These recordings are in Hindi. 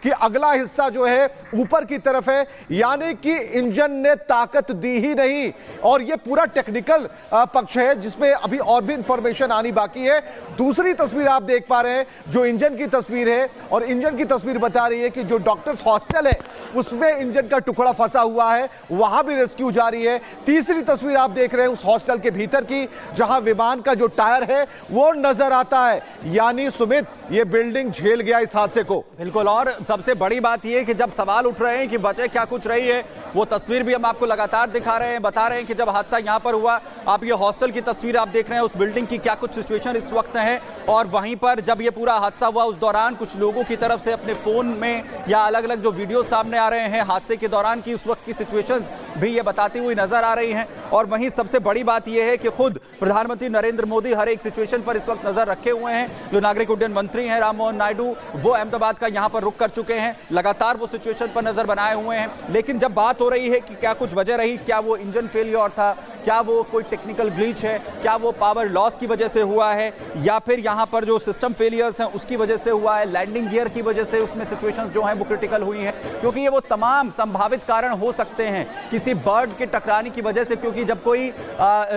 कि अगला हिस्सा जो है ऊपर की तरफ है, यानी कि इंजन ने ताकत दी ही नहीं। और यह पूरा टेक्निकल पक्ष है जिसमें अभी और भी इंफॉर्मेशन आनी बाकी है। दूसरी तस्वीर आप देख पा रहे हैं जो इंजन की तस्वीर है, और इंजन की तस्वीर बता रही है कि जो डॉक्टर्स हॉस्टल है उसमें इंजन का टुकड़ा फंसा हुआ है, वहां भी रेस्क्यू जारी है। तीसरी तस्वीर आप देख रहे हैं उस हॉस्टल के भीतर की, जहां विमान का जो टायर है वो नजर आता है। यानी सुमित, ये बिल्डिंग झेल गया इस हादसे को। बिल्कुल, और सबसे बड़ी बात यह कि जब सवाल उठ रहे हैं कि वजह क्या कुछ रही है, वो तस्वीर भी हम आपको लगातार दिखा रहे हैं, बता रहे हैं कि जब हादसा यहां पर हुआ, आप ये हॉस्टल की तस्वीर आप देख रहे हैं, उस बिल्डिंग की क्या कुछ सिचुएशन इस वक्त है। और वहीं पर जब ये पूरा हादसा हुआ उस दौरान कुछ लोगों की तरफ से अपने फोन में या अलग अलग जो वीडियो सामने आ रहे हैं हादसे के दौरान की, उस वक्त की सिचुएशंस भी ये बताती हुई नजर आ रही हैं। और वहीं सबसे बड़ी बात यह है कि खुद प्रधानमंत्री नरेंद्र मोदी हर एक सिचुएशन पर इस वक्त नजर रखे हुए हैं। जो नागरिक उड्डयन मंत्री हैं राम मोहन नायडू, वो अहमदाबाद का यहां पर रुक कर चुके हैं, लगातार वो सिचुएशन पर नजर बनाए हुए हैं। लेकिन जब बात हो रही है कि क्या कुछ वजह रही, क्या वो इंजन फेलियर था, क्या वो कोई टेक्निकल ग्लिच है, क्या वो पावर लॉस की वजह से हुआ है, या फिर यहां पर जो सिस्टम फेलियर्स हैं उसकी वजह से हुआ है, लैंडिंग गियर की वजह से उसमें सिचुएशंस जो हैं वो क्रिटिकल हुई हैं, क्योंकि ये वो तमाम संभावित कारण हो सकते हैं किसी बर्ड के टकराने की वजह से। क्योंकि जब कोई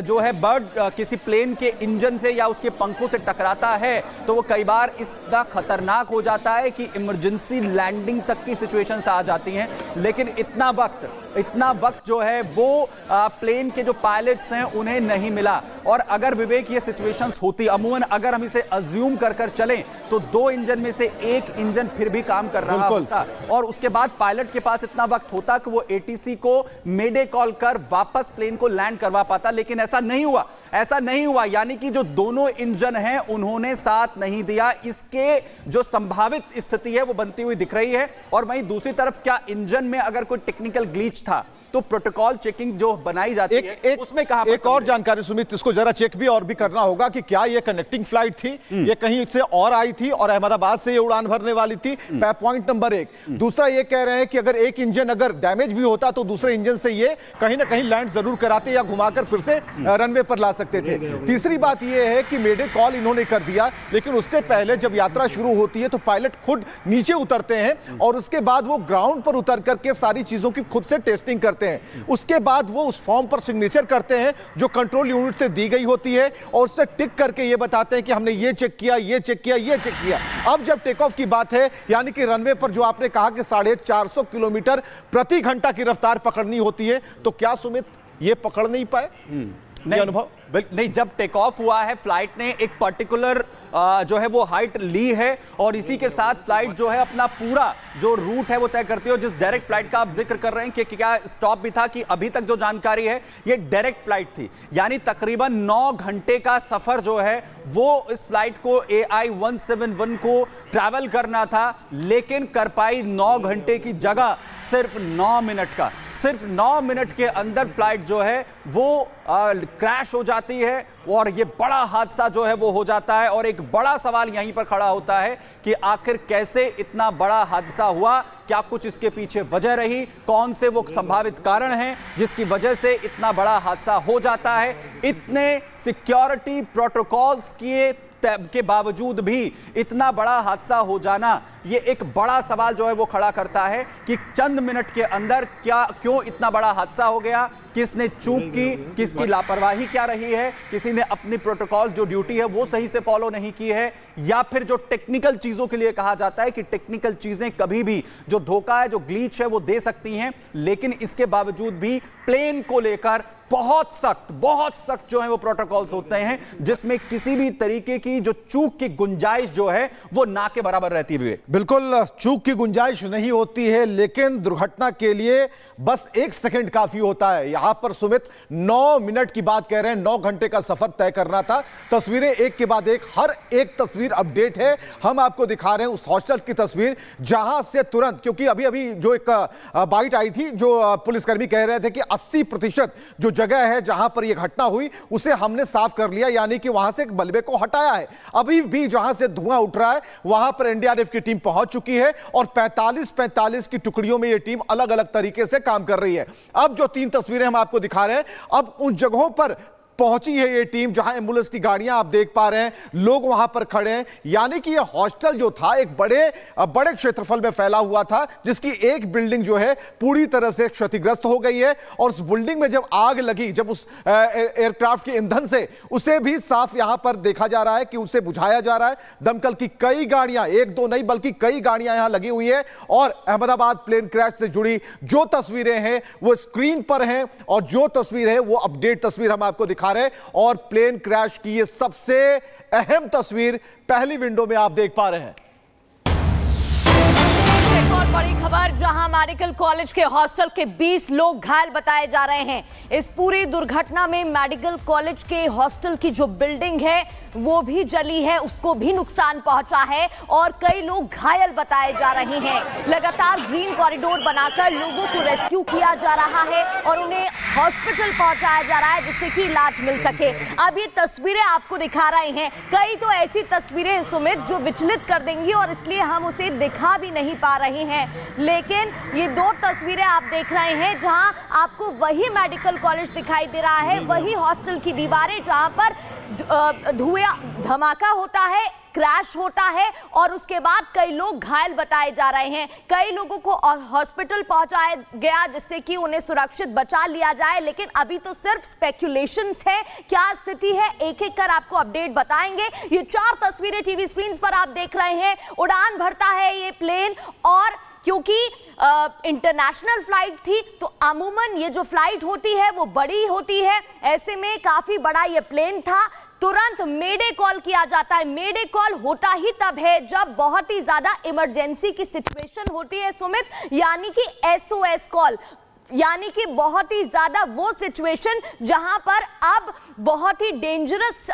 जो है बर्ड किसी प्लेन के इंजन से या उसके पंखों से टकराता है तो वो कई बार इतना खतरनाक हो जाता है कि इमरजेंसी लैंडिंग तक की सिचुएशंस आ जाती हैं। लेकिन इतना वक्त जो है वो प्लेन के जो पायलट्स हैं उन्हें नहीं मिला। और अगर विवेक ये सिचुएशंस होती, अमूमन अगर हम इसे अज्यूम कर चलें, तो दो इंजन में से एक इंजन फिर भी काम कर रहा होता और उसके बाद पायलट के पास इतना वक्त होता कि वो एटीसी को मेडे कॉल कर वापस प्लेन को लैंड करवा पाता। लेकिन ऐसा नहीं हुआ, यानी कि जो दोनों इंजन हैं उन्होंने साथ नहीं दिया। इसके जो संभावित स्थिति है वो बनती हुई दिख रही है। और वहीं दूसरी तरफ क्या इंजन में अगर कोई टेक्निकल ग्लिच था तो प्रोटोकॉल चेकिंग जो बनाई जाती है उसमें कहां एक और जानकारी सुमित, इसको जरा चेक भी और भी करना होगा कि क्या ये कनेक्टिंग फ्लाइट थी, ये कहीं से और आई थी और अहमदाबाद से ये उड़ान भरने वाली थी, पॉइंट नंबर 1। दूसरा ये कह रहे हैं कि अगर एक इंजन अगर डैमेज भी होता तो दूसरे इंजन से ये कहीं ना कहीं लैंड जरूर कराते या घुमाकर फिर से रनवे पर ला सकते थे। तीसरी बात यह है कि मेडे कॉल इन्होंने कर दिया, लेकिन उससे पहले जब यात्रा शुरू होती है तो पायलट खुद नीचे उतरते हैं और उसके बाद वो ग्राउंड पर उतर करके सारी चीजों की खुद से टेस्टिंग करते हैं। उसके बाद वो उस फॉर्म पर सिग्नेचर करते हैं जो कंट्रोल यूनिट से दी गई होती है और उससे टिक करके ये बताते हैं कि हमने ये चेक किया, ये चेक किया, ये चेक किया। अब जब टेक ऑफ की बात है, यानी कि रनवे पर जो आपने कहा कि 450 किलोमीटर प्रति घंटा की रफ्तार पकड़नी होती है, तो क्या सुमित ये पकड़ नहीं पाए? नहीं, अनुभव नहीं, जब टेक ऑफ हुआ है फ्लाइट ने एक पर्टिकुलर जो है वो हाइट ली है और इसी के साथ फ्लाइट जो है अपना पूरा जो रूट है वो तय करती है। और जिस डायरेक्ट फ्लाइट का आप जिक्र कर रहे हैं कि क्या स्टॉप भी था, कि अभी तक जो जानकारी है ये डायरेक्ट फ्लाइट थी, यानी तकरीबन 9 घंटे का सफर जो है वो इस फ्लाइट को AI 171 को ट्रैवल करना था, लेकिन कर पाई 9 घंटे की जगह सिर्फ 9 मिनट का। सिर्फ 9 मिनट के अंदर फ्लाइट जो है वो क्रैश हो जाती है और ये बड़ा हादसा जो है वो हो जाता है। और एक बड़ा सवाल यहीं पर खड़ा होता है कि आखिर कैसे इतना बड़ा हादसा हुआ, क्या कुछ इसके पीछे वजह रही, कौन से वो संभावित कारण हैं जिसकी वजह से इतना बड़ा हादसा हो जाता है। इतने सिक्योरिटी प्रोटोकॉल्स के बावजूद भी इतना बड़ा हादसा हो जाना, ये एक बड़ा सवाल जो है वो खड़ा करता है कि चंद मिनट के अंदर क्यों इतना बड़ा हादसा हो गया, किसने चूक की, किसकी लापरवाही क्या रही है, किसी ने अपनी प्रोटोकॉल जो ड्यूटी है वो सही से फॉलो नहीं की है, या फिर जो टेक्निकल चीजों के लिए कहा जाता है कि टेक्निकल चीजें कभी भी जो धोखा है, जो ग्लीच है वो दे सकती हैं, लेकिन इसके बावजूद भी प्लेन को लेकर बहुत सख्त जो है वो प्रोटोकॉल्स होते हैं जिसमें किसी भी तरीके की जो चूक की गुंजाइश जो है वो ना के बराबर रहती है। बिल्कुल चूक की गुंजाइश नहीं होती है, लेकिन दुर्घटना के लिए बस 1 सेकंड काफी होता है। यहां पर सुमित 9 मिनट की बात कह रहे हैं, 9 घंटे का सफर तय करना था। तस्वीरें एक के बाद एक, हर एक तस्वीर अपडेट है। हम आपको दिखा रहे हैं उस हॉस्टल की तस्वीर जहां से तुरंत, क्योंकि अभी जो एक बाइट आई थी, जो पुलिसकर्मी कह रहे थे कि 80% जो जगह है जहां पर यह घटना हुई उसे हमने साफ कर लिया, यानी कि वहां से एक मलबे को हटाया है। अभी भी जहां से धुआं उठ रहा है वहां पर एनडीआरएफ की टीम पहुंच चुकी है और 45 की टुकड़ियों में यह टीम अलग अलग तरीके से काम कर रही है। अब जो 3 तस्वीरें हम आपको दिखा रहे हैं, अब उन जगहों पर पहुंची है ये टीम, जहां एम्बुलेंस की गाड़ियां आप देख पा रहे हैं, लोग वहां पर खड़े हैं। यानी कि ये हॉस्टल जो था एक बड़े क्षेत्रफल में फैला हुआ था, जिसकी एक बिल्डिंग जो है पूरी तरह से क्षतिग्रस्त हो गई है। और उस बिल्डिंग में जब आग लगी, जब उस एयरक्राफ्ट के ईंधन से, उसे भी साफ यहां पर देखा जा रहा है कि उसे बुझाया जा रहा है। दमकल की कई गाड़ियां, एक दो नहीं बल्कि कई गाड़ियां यहां लगी हुई है। और अहमदाबाद प्लेन क्रैश से जुड़ी जो तस्वीरें हैं वो स्क्रीन पर हैं, और जो तस्वीर है वो अपडेट तस्वीर हम आपको दिखा रहे हैं। और प्लेन क्रैश की ये सबसे अहम तस्वीर पहली विंडो में आप देख पा रहे हैं। एक और बड़ी खबर, जहां मेडिकल कॉलेज के हॉस्टल के 20 लोग घायल बताए जा रहे हैं। इस पूरी दुर्घटना में मेडिकल कॉलेज के हॉस्टल की जो बिल्डिंग है वो भी जली है, उसको भी नुकसान पहुंचा है और कई लोग घायल बताए जा रहे हैं। लगातार ग्रीन कॉरिडोर बनाकर लोगों को रेस्क्यू किया जा रहा है और उन्हें हॉस्पिटल पहुंचाया जा रहा है जिससे कि इलाज मिल सके। अब ये तस्वीरें आपको दिखा रहे हैं, कई तो ऐसी तस्वीरें हैं सुमित जो विचलित कर देंगी और इसलिए हम उसे दिखा भी नहीं पा रहे हैं। लेकिन ये दो तस्वीरें आप देख रहे हैं जहां आपको वही मेडिकल कॉलेज दिखाई दे रहा है, वही हॉस्टल की दीवारें जहां पर धुआं धमाका होता है, क्रैश होता है और उसके बाद कई लोग घायल बताए जा रहे हैं। कई लोगों को हॉस्पिटल पहुंचाया गया जिससे कि उन्हें सुरक्षित बचा लिया जाए, लेकिन अभी तो सिर्फ स्पेक्यूलेशंस है। क्या स्थिति है एक एक कर आपको अपडेट बताएंगे। ये 4 तस्वीरें टीवी स्क्रीन पर आप देख रहे हैं। उड़ान भरता है ये प्लेन, और क्योंकि इंटरनेशनल फ्लाइट थी तो अमूमन ये जो फ्लाइट होती है वो बड़ी होती है, ऐसे में काफी बड़ा ये प्लेन था। तुरंत मेडे कॉल किया जाता है। मेडे कॉल होता ही तब है जब बहुत ही ज्यादा इमरजेंसी की सिचुएशन होती है सुमित, यानी कि SOS कॉल, यानी कि बहुत ही ज्यादा वो सिचुएशन जहां पर अब बहुत ही डेंजरस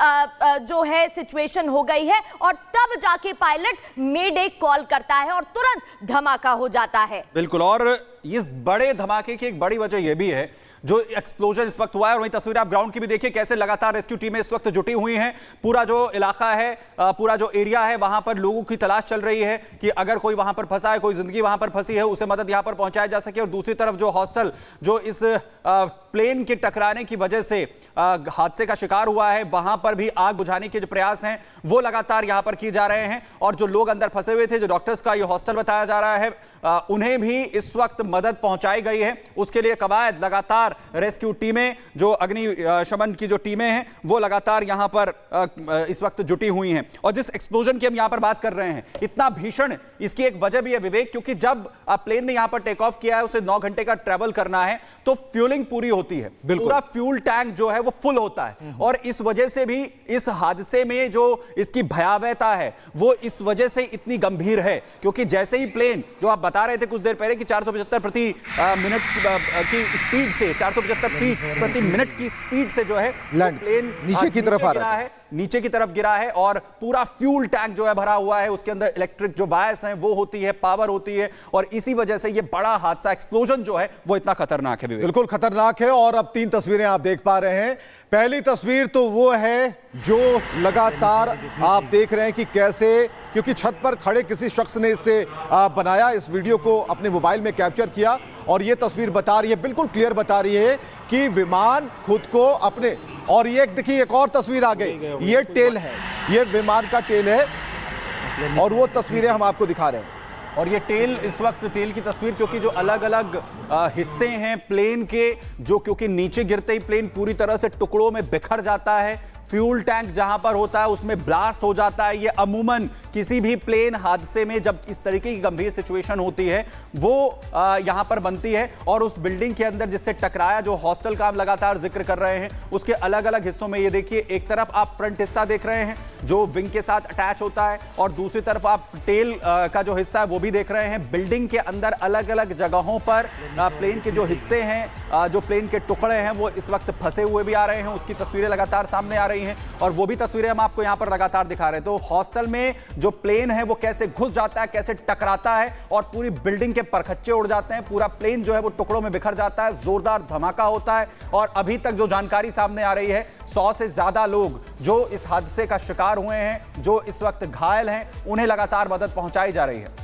जो है सिचुएशन हो गई है और तब जाके पायलट मेडे कॉल करता है और तुरंत धमाका हो जाता है। बिल्कुल, और इस बड़े धमाके की एक बड़ी वजह यह भी है जो एक्सप्लोजन इस वक्त हुआ है। और वही तस्वीर आप ग्राउंड की भी देखिए, कैसे लगातार रेस्क्यू टीमें इस वक्त जुटी हुई हैं। पूरा जो इलाका है, पूरा जो एरिया है, वहां पर लोगों की तलाश चल रही है कि अगर कोई वहां पर फंसा है, कोई जिंदगी वहां पर फंसी है, उसे मदद यहां पर पहुंचाया जा सके। और दूसरी तरफ जो हॉस्टल जो इस प्लेन के टकराने की वजह से हादसे का शिकार हुआ है, वहां पर भी आग बुझाने के जो प्रयास हैं वो लगातार यहां पर किए जा रहे हैं। और जो लोग अंदर फंसे हुए थे, जो डॉक्टर्स का ये हॉस्टल बताया जा रहा है, उन्हें भी इस वक्त मदद पहुंचाई गई है। उसके लिए कवायद लगातार रेस्क्यू टीमें, जो अग्निशमन की जो टीमें हैं वो लगातार यहां पर इस वक्त जुटी हुई हैं। और जिस एक्सप्लोजन की हम यहां पर बात कर रहे हैं, इतना भीषण, इसकी एक वजह भी है विवेक, क्योंकि जब प्लेन ने यहां पर टेक ऑफ किया है, उसे 9 घंटे का ट्रैवल करना है, तो फ्यूलिंग पूरी होती है, पूरा फ्यूल टैंक जो है वो फुल होता है। और इस वजह से भी इस हादसे में जो इसकी भयावहता है वो इस वजह से इतनी गंभीर है, क्योंकि जैसे ही प्लेन, जो आप बता रहे थे कुछ देर पहले कि 475 प्रति मिनट की स्पीड से, 475 फीट प्रति मिनट की स्पीड से जो है प्लेन नीचे की तरफ आ रहा है, नीचे की तरफ गिरा है। और पूरा फ्यूल टैंक जो है भरा हुआ है, उसके अंदर इलेक्ट्रिक जो वायर्स हैं वो होती है, पावर होती है, और इसी वजह से ये बड़ा हादसा, एक्सप्लोजन जो है वो इतना खतरनाक है। बिल्कुल खतरनाक है। और अब 3 तस्वीरें आप देख पा रहे हैं। पहली तस्वीर तो वो है जो लगातार आप देख रहे हैं कि कैसे, क्योंकि छत पर खड़े किसी शख्स ने इसे बनाया, इस वीडियो को अपने मोबाइल में कैप्चर किया, और ये तस्वीर बता रही है, बिल्कुल क्लियर बता रही है कि विमान खुद को अपने, और ये देखिए एक और तस्वीर आ गई, ये टेल है, ये विमान का टेल है, और वो तस्वीरें हम आपको दिखा रहे हैं। और ये टेल, इस वक्त टेल की तस्वीर, क्योंकि जो अलग अलग हिस्से हैं प्लेन के, जो क्योंकि नीचे गिरते ही प्लेन पूरी तरह से टुकड़ों में बिखर जाता है। फ्यूल टैंक जहां पर होता है उसमें ब्लास्ट हो जाता है। ये अमूमन किसी भी प्लेन हादसे में जब इस तरीके की गंभीर सिचुएशन होती है वो यहां पर बनती है। और उस बिल्डिंग के अंदर जिससे टकराया, जो हॉस्टल का हम लगातार जिक्र कर रहे हैं, उसके अलग अलग हिस्सों में ये देखिए, एक तरफ आप फ्रंट हिस्सा देख रहे हैं जो विंग के साथ अटैच होता है, और दूसरी तरफ आप टेल का जो हिस्सा है वो भी देख रहे हैं। बिल्डिंग के अंदर अलग अलग जगहों पर प्लेन के जो हिस्से हैं, जो प्लेन के टुकड़े हैं, वो इस वक्त फंसे हुए भी आ रहे हैं। उसकी तस्वीरें लगातार सामने आ रही हैं और वो भी तस्वीरें हम आपको यहां पर लगातार दिखा रहे हैं। तो हॉस्टल में जो प्लेन है वो कैसे घुस जाता है, कैसे टकराता है, और पूरी बिल्डिंग के परखच्चे उड़ जाते हैं, पूरा प्लेन जो है वो टुकड़ों में बिखर जाता है, जोरदार धमाका होता है। और अभी तक जो जानकारी सामने आ रही है, 100 से ज्यादा लोग जो इस हादसे का शिकार हुए हैं, जो इस वक्त घायल हैं, उन्हें लगातार मदद पहुंचाई जा रही है।